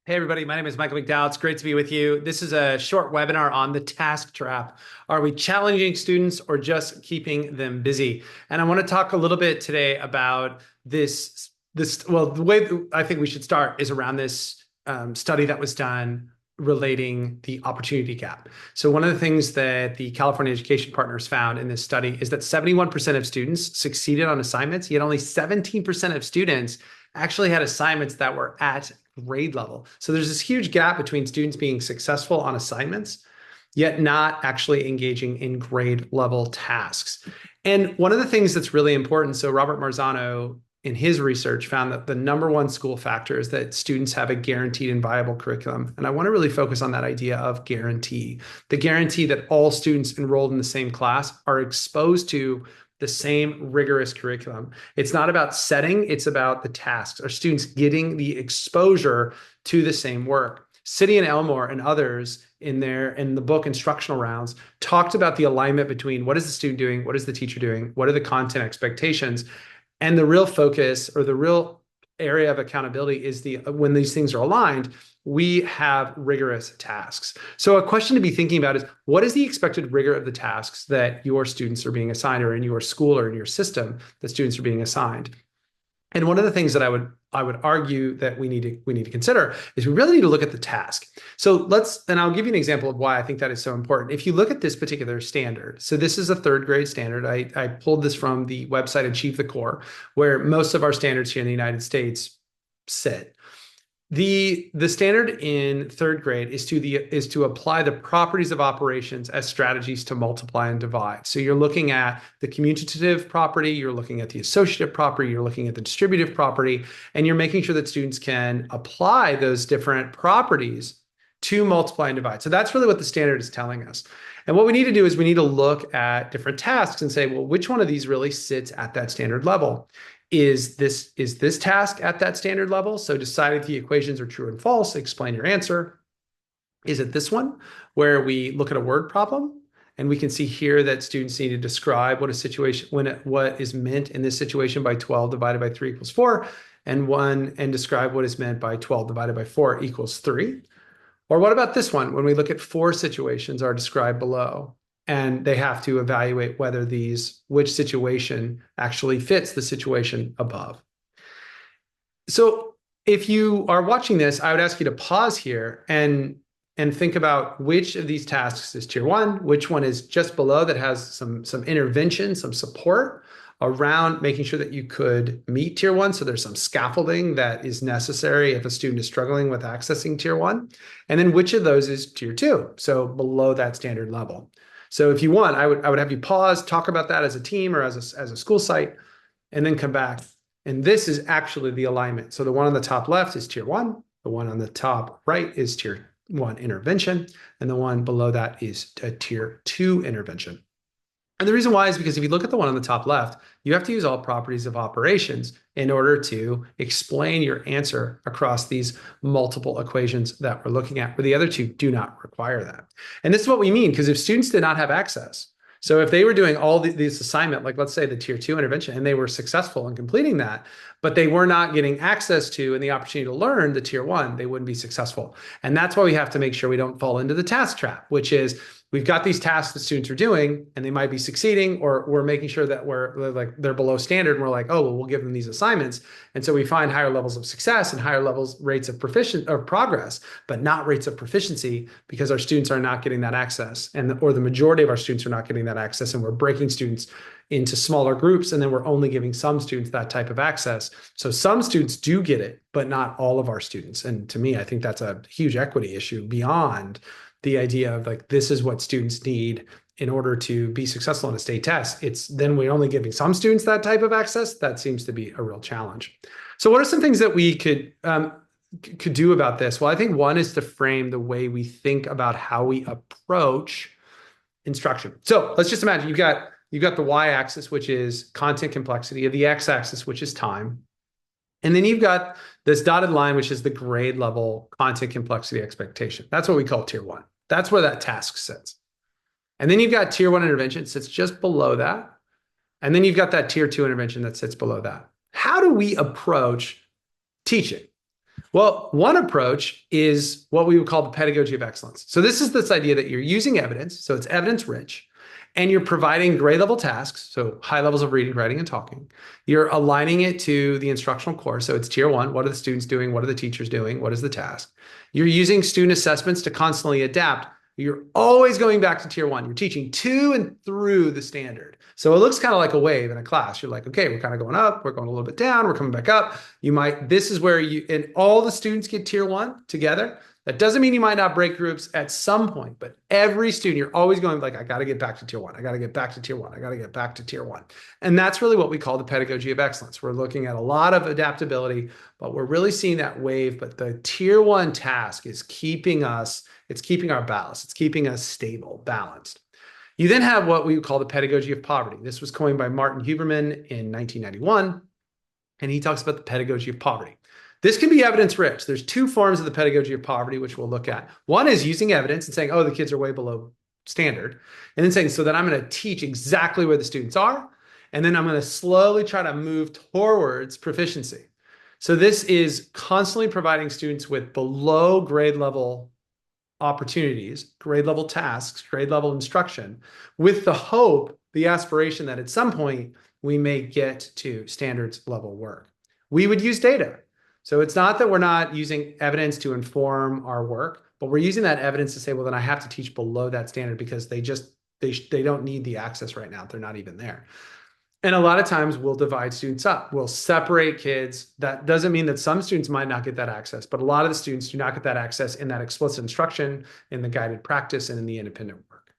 Hey everybody, my name is Michael McDowell. It's great to be with you. This is a short webinar on the task trap. Are we challenging students or just keeping them busy? And I want to talk a little bit today about well, the way I think we should start is around this study that was done relating the opportunity gap. So one of the things that the California Education Partners found in this study is that 71% of students succeeded on assignments, yet only 17% of students actually had assignments that were at grade level. So there's this huge gap between students being successful on assignments, yet not actually engaging in grade level tasks. And one of the things that's really important, so Robert Marzano in his research found that the number one school factor is that students have a guaranteed and viable curriculum. And I want to really focus on that idea of guarantee, the guarantee that all students enrolled in the same class are exposed to the same rigorous curriculum. It's not about setting, it's about the tasks. Are students getting the exposure to the same work? City and Elmore and others in the book Instructional Rounds talked about the alignment between what is the student doing, what is the teacher doing, what are the content expectations, and the real focus or the real area of accountability is when these things are aligned, we have rigorous tasks. So a question to be thinking about is, what is the expected rigor of the tasks that your students are being assigned, or in your school or in your system that students are being assigned? And one of the things that I would argue that we need to consider is we really need to look at the task. So and I'll give you an example of why I think that is so important. If you look at this particular standard, so this is a third grade standard. I pulled this from the website Achieve the Core, where most of our standards here in the United States sit. The standard in third grade is to apply the properties of operations as strategies to multiply and divide. So you're looking at the commutative property, you're looking at the associative property, you're looking at the distributive property, and you're making sure that students can apply those different properties to multiply and divide. So that's really what the standard is telling us. And what we need to do is we need to look at different tasks and say, well, which one of these really sits at that standard level? Is this task at that standard level? So decide if the equations are true and false, explain your answer. Is it this one where we look at a word problem and we can see here that students need to describe what what is meant in this situation by 12 divided by 3 equals 4, and describe what is meant by 12 divided by 4 equals 3? Or what about this one when we look at 4 situations are described below? And they have to evaluate which situation actually fits the situation above. So if you are watching this, I would ask you to pause here and think about which of these tasks is tier 1, which one is just below that has some intervention, some support around making sure that you could meet tier 1. So there's some scaffolding that is necessary if a student is struggling with accessing tier 1. And then which of those is tier 2, so below that standard level. So if you want, I would have you pause, talk about that as a team or as a school site, and then come back. And this is actually the alignment. So the one on the top left is tier 1. The one on the top right is tier 1 intervention. And the one below that is a tier 2 intervention. And the reason why is because if you look at the one on the top left, you have to use all properties of operations in order to explain your answer across these multiple equations that we're looking at, where the other two do not require that. And this is what we mean, because if students did not have access, so if they were doing all these assignment, like let's say the tier 2 intervention, and they were successful in completing that, but they were not getting access to and the opportunity to learn the tier 1, they wouldn't be successful. And that's why we have to make sure we don't fall into the task trap, which is we've got these tasks that students are doing and they might be succeeding, or we're making sure that they're below standard, and we're like, oh, well, we'll give them these assignments. And so we find higher levels of success and higher rates of progress, but not rates of proficiency, because our students are not getting that access, or the majority of our students are not getting that access, and we're breaking students into smaller groups, and then we're only giving some students that type of access. So some students do get it, but not all of our students. And to me, I think that's a huge equity issue beyond the idea of like, this is what students need in order to be successful in a state test. It's then we're only giving some students that type of access. That seems to be a real challenge. So what are some things that we could do about this? Well, I think one is to frame the way we think about how we approach instruction. So let's just imagine you've got the y-axis, which is content complexity, of the x-axis, which is time. And then you've got this dotted line, which is the grade level content complexity expectation. That's what we call tier 1. That's where that task sits. And then you've got tier 1 intervention sits just below that. And then you've got that tier 2 intervention that sits below that. How do we approach teaching? Well, one approach is what we would call the pedagogy of excellence. So this idea that you're using evidence, so it's evidence rich, and you're providing grade level tasks, so high levels of reading, writing, and talking. You're aligning it to the instructional core. So it's tier one. What are the students doing? What are the teachers doing? What is the task? You're using student assessments to constantly adapt. You're always going back to tier one. You're teaching to and through the standard. So it looks kind of like a wave in a class. You're like, okay, we're kind of going up, we're going a little bit down, we're coming back up. This is where and all the students get tier one together. That doesn't mean you might not break groups at some point, but every student, you're always going like, I got to get back to tier one. I got to get back to tier one. I got to get back to tier one. And that's really what we call the pedagogy of excellence. We're looking at a lot of adaptability, but we're really seeing that wave. But the tier one task is it's keeping our balance. It's keeping us stable, balanced. You then have what we call the pedagogy of poverty. This was coined by Martin Huberman in 1991, and he talks about the pedagogy of poverty. This can be evidence rich. There's two forms of the pedagogy of poverty, which we'll look at. One is using evidence and saying, oh, the kids are way below standard. And then saying, so then I'm going to teach exactly where the students are. And then I'm going to slowly try to move towards proficiency. So this is constantly providing students with below grade level opportunities, grade level tasks, grade level instruction, with the hope, the aspiration that at some point we may get to standards level work. We would use data. So it's not that we're not using evidence to inform our work, but we're using that evidence to say, well, then I have to teach below that standard because they don't need the access right now. They're not even there. And a lot of times we'll divide students up. We'll separate kids. That doesn't mean that some students might not get that access, but a lot of the students do not get that access in that explicit instruction, in the guided practice, and in the independent work.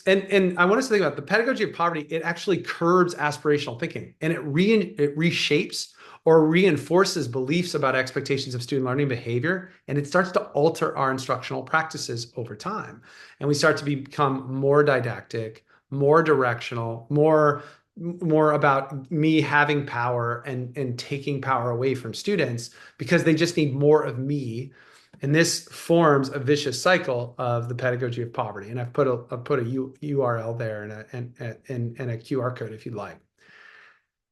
And I want us to think about the pedagogy of poverty. It actually curbs aspirational thinking, and it reshapes or reinforces beliefs about expectations of student learning behavior, and it starts to alter our instructional practices over time. And we start to become more didactic, more directional, more about me having power and taking power away from students because they just need more of me. And this forms a vicious cycle of the pedagogy of poverty. And I've put a URL there and a QR code if you'd like.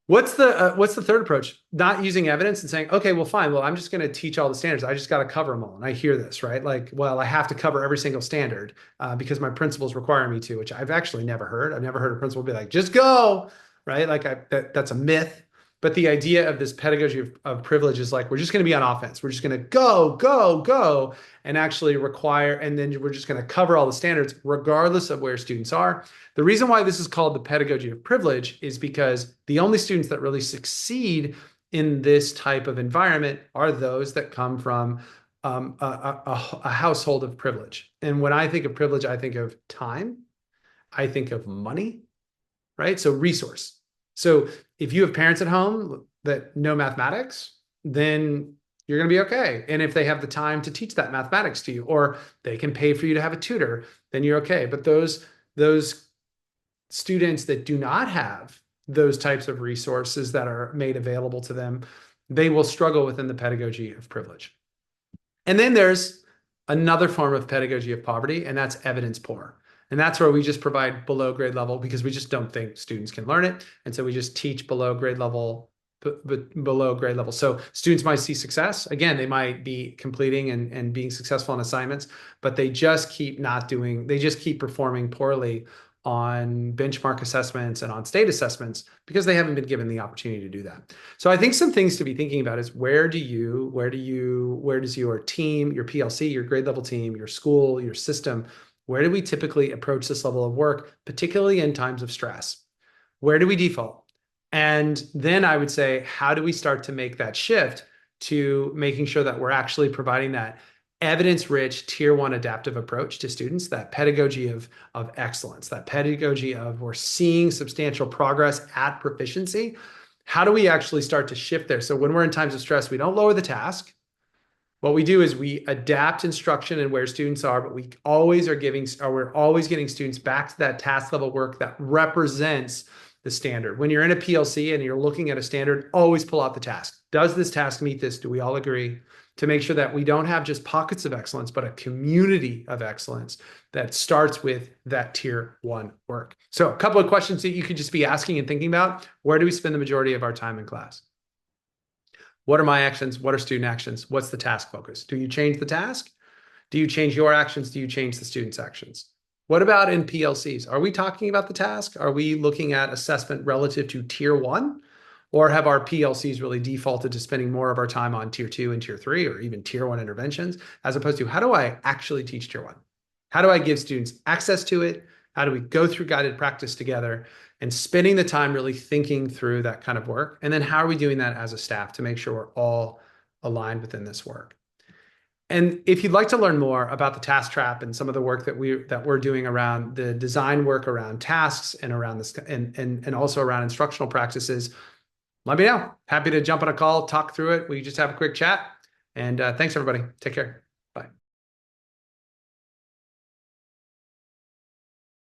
What's the third approach? Not using evidence and saying, okay, well, fine. Well, I'm just going to teach all the standards. I just got to cover them all. And I hear this, right? Like, well, I have to cover every single standard because my principals require me to, which I've actually never heard. I've never heard a principal be like, just go, right? Like that's a myth. But the idea of this pedagogy of privilege is like, we're just going to be on offense. We're just going to go, go, go, and actually require, and then we're just going to cover all the standards regardless of where students are. The reason why this is called the pedagogy of privilege is because the only students that really succeed in this type of environment are those that come from a household of privilege. And when I think of privilege, I think of time, I think of money, right? So resource. So if you have parents at home that know mathematics, then you're going to be okay. And if they have the time to teach that mathematics to you, or they can pay for you to have a tutor, then you're okay. But those students that do not have those types of resources that are made available to them, they will struggle within the pedagogy of privilege. And then there's another form of pedagogy of poverty, and that's evidence poor. And that's where we just provide below grade level because we just don't think students can learn it. And so we just teach below grade level, below grade level. So students might see success. Again, they might be completing and being successful on assignments, but they just keep performing poorly on benchmark assessments and on state assessments because they haven't been given the opportunity to do that. So I think some things to be thinking about is where does your team, your PLC, your grade level team, your school, your system, where do we typically approach this level of work, particularly in times of stress? Where do we default? And then I would say, how do we start to make that shift to making sure that we're actually providing that evidence-rich tier one adaptive approach to students, that pedagogy of excellence, that pedagogy of we're seeing substantial progress at proficiency? How do we actually start to shift there? So when we're in times of stress, we don't lower the task. What we do is we adapt instruction and where students are, but we're always getting students back to that task level work that represents the standard. When you're in a PLC and you're looking at a standard, always pull out the task. Does this task meet this? Do we all agree? To make sure that we don't have just pockets of excellence, but a community of excellence that starts with that tier one work. So a couple of questions that you could just be asking and thinking about. Where do we spend the majority of our time in class? What are my actions? What are student actions? What's the task focus? Do you change the task? Do you change your actions? Do you change the student's actions? What about in PLCs? Are we talking about the task? Are we looking at assessment relative to tier one? Or have our PLCs really defaulted to spending more of our time on tier two and tier three, or even tier one interventions, as opposed to how do I actually teach tier one? How do I give students access to it? How do we go through guided practice together and spending the time really thinking through that kind of work? And then how are we doing that as a staff to make sure we're all aligned within this work? And if you'd like to learn more about the task trap and some of the work that we're doing around the design work around tasks and around this and also around instructional practices, let me know. Happy to jump on a call, talk through it. We just have a quick chat. And thanks, everybody. Take care.